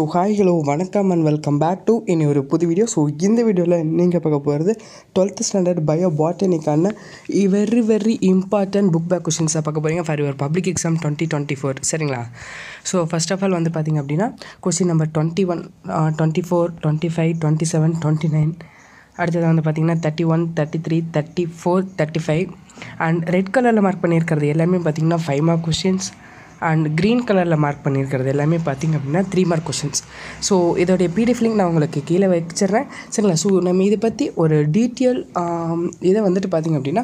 So hi hello வணக்கம் and welcome back to இனி ஒரு புது வீடியோ. ஸோ இந்த வீடியோவில் நீங்கள் பார்க்க போகிறது 12th ஸ்டாண்டர்ட் பயோ பாட்டனிக்கான வெரி இம்பார்ட்டன்ட் புக் பேக் கொஷின்ஸாக பார்க்க போகிறீங்க ஃபார் யுவர் பப்ளிக் எக்ஸாம் 2024. சரிங்களா? ஸோ ஃபர்ஸ்ட் ஆஃப் ஆல் வந்து பார்த்திங்க அப்படின்னா கொஷின் நம்பர் 21, 24, 25, 27, 29, அடுத்தது வந்து பார்த்திங்கன்னா 31, 33, 34, 35 அண்ட் ரெட் கலரில் மார்க் பண்ணியிருக்கிறது எல்லாமே பார்த்திங்கன்னா 5 மார்க் கொஷின்ஸ் அண்ட் க்ரீன் கலரில் மார்க் பண்ணியிருக்கிறது எல்லாமே பார்த்திங்க அப்படின்னா 3 மார்க் கொஷின்ஸ். ஸோ இதோடைய பிடிஎஃப் லிங்க் நான் உங்களுக்கு கீழே வச்சிடுறேன். சரிங்களா? ஸோ நம்ம இதை பற்றி ஒரு டீட்டெயில் இதை வந்துட்டு பார்த்திங்க அப்படின்னா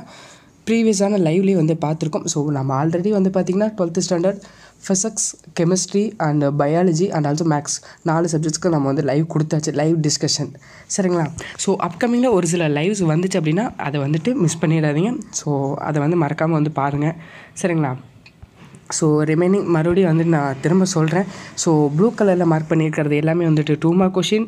ப்ரீவியஸான லைவ்லேயே வந்து பார்த்துருக்கோம். ஸோ நம்ம ஆல்ரெடி வந்து பார்த்திங்கன்னா 12th standard physics, chemistry and biology and also maths 4 சப்ஜெக்ட்ஸ்க்கு நம்ம வந்து லைவ் கொடுத்தாச்சு, லைவ் டிஸ்கஷன். சரிங்களா? ஸோ அப்கமிங்கில் ஒரு சில லைவ்ஸ் வந்துச்சு அப்படின்னா அதை வந்துட்டு மிஸ் பண்ணிடாதீங்க. ஸோ அதை வந்து மறக்காமல் வந்து பாருங்கள். சரிங்களா? ஸோ ரிமைனிங் மறுபடியும் வந்து நான் திரும்ப சொல்கிறேன். ஸோ ப்ளூ கலரில் மார்க் பண்ணியிருக்கிறது எல்லாமே வந்துட்டு 2 மார்க் கொஷின்,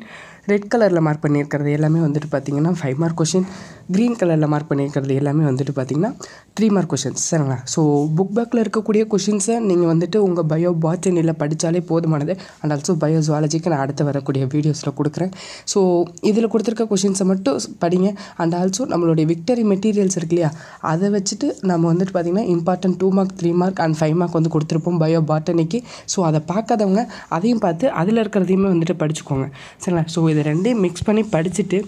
ரெட் கலரில் மார்க் பண்ணியிருக்கிறது எல்லாமே வந்துட்டு பார்த்திங்கன்னா 5 மார்க் கொஷின், க்ரீன் கலரில் மார்க் பண்ணியிருக்கிறது எல்லாமே வந்துட்டு பார்த்திங்கன்னா 3 மார்க் கொஷின்ஸ். சரிங்களா? ஸோ புக் பேக்கில் இருக்கக்கூடிய கொஷின்ஸை நீங்கள் வந்துட்டு உங்கள் பயோ பாட்டனியில் படித்தாலே போதுமானது. அண்ட் ஆல்சோ பயோ ஜுவாலஜிக்கு நான் அடுத்து வரக்கூடிய வீடியோஸில் கொடுக்குறேன். ஸோ இதில் கொடுத்துருக்க கொஷின்ஸை மட்டும் படிங்க. அண்ட் ஆல்சோ நம்மளுடைய விக்டரி மெட்டீரியல்ஸ் இருக்கு இல்லையா, அதை வச்சுட்டு நம்ம வந்துட்டு பார்த்திங்கன்னா important 2 mark, 3 mark and 5 mark வந்து கொடுத்துருப்போம் பயோ பாட்டனிக்கு. ஸோ அதை பார்க்காதவங்க அதையும் பார்த்து அதில் இருக்கிறதையுமே வந்துட்டு படிச்சுக்கோங்க. சரிங்களா? ஸோ இதை ரெண்டையும் மிக்ஸ் பண்ணி படிச்சுட்டு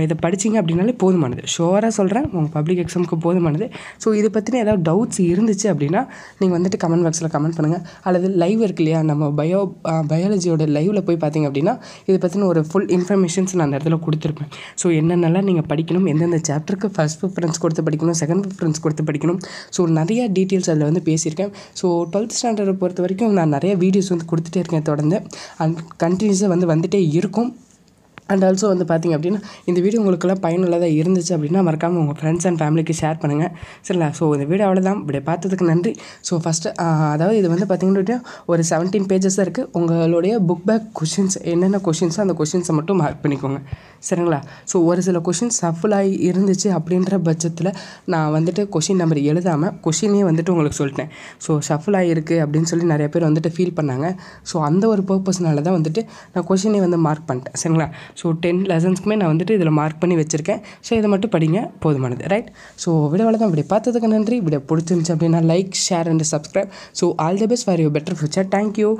இதை படிச்சிங்க அப்படின்னாலே போதுமானது. ஷோராக சொல்கிறேன், உங்கள் பப்ளிக் எக்ஸாமுக்கு போதுமானது. ஸோ இதை பற்றின ஏதாவது டவுட்ஸ் இருந்துச்சு அப்படின்னா நீங்கள் வந்துட்டு கமெண்ட் பாக்ஸில் கமெண்ட் பண்ணுங்கள். அல்லது லைவ் இருக்கு இல்லையா, நம்ம பயாலஜியோட லைவில் போய் பார்த்தீங்க அப்படின்னா இதை பற்றின ஒரு ஃபுல் இன்ஃபர்மேஷன்ஸ் நான் அந்த இடத்துல கொடுத்துருப்பேன். ஸோ என்னென்னலாம் நீங்கள் படிக்கணும், எந்தெந்த சாப்டருக்கு ஃபர்ஸ்ட் ப்ரிஃபரன்ஸ் கொடுத்து படிக்கணும், செகண்ட் ப்ரிஃபரன்ஸ் கொடுத்து படிக்கணும். ஸோ நிறைய டீட்டெயில்ஸ் அதில் வந்து பேசியிருக்கேன். ஸோ 12th ஸ்டாண்டர்டை பொறுத்த வரைக்கும் நான் நிறைய வீடியோஸ் வந்து கொடுத்துட்டே இருக்கேன் தொடர்ந்து. அண்ட் கண்டினியூஸாக வந்துட்டே இருக்கும். அண்ட் ஆல்சோ வந்து பார்த்திங்க அப்படின்னா இந்த வீடியோ உங்களுக்கெல்லாம் பயனுள்ளதாக இருந்துச்சு அப்படின்னா மறக்காமல் உங்கள் ஃப்ரெண்ட்ஸ் அண்ட் ஃபேமிலிக்கு ஷேர் பண்ணுங்கள். சரிங்களா? ஸோ இந்த வீடியோ அவ்வளோதான். இப்படி பார்த்ததுக்கு நன்றி. ஸோ ஃபஸ்ட்டு அதாவது இது வந்து பார்த்திங்கன்னா ஒரு 17 பேஜஸ் தான் இருக்குது. உங்களுடைய புக் பேக் கொஷின்ஸ் என்னென்ன கொஷின்ஸோ அந்த கொஷின்ஸை மட்டும் மார்க் பண்ணிக்கோங்க. சரிங்களா? ஸோ ஒரு சில கொஷின் சஃபுல் ஆகி இருந்துச்சு அப்படின்ற பட்சத்தில் நான் வந்துட்டு கொஷின் நம்பர் எழுதாமல் கொஷினே வந்துட்டு உங்களுக்கு சொல்லிட்டேன். ஸோ ஷஃபுல் ஆகிருக்கு அப்படின்னு சொல்லி நிறைய பேர் வந்துட்டு ஃபீல் பண்ணாங்க. ஸோ அந்த ஒரு பர்பஸ்னால தான் வந்துட்டு நான் கொஷினே வந்து மார்க் பண்ணிட்டேன். சரிங்களா? ஸோ 10 லெசன்ஸ்க்குமே நான் வந்துட்டு இதில் மார்க் பண்ணி வச்சுருக்கேன். ஸோ இதை மட்டும் படிங்க, போதுமானது. ரைட்? ஸோ வீடியோவில் தான் இப்படி பார்த்ததுக்கு நன்றி. வீடியோ பிடிச்சிருந்துச்சு அப்படின்னா like, share and subscribe. So all the best for your better future. Thank you.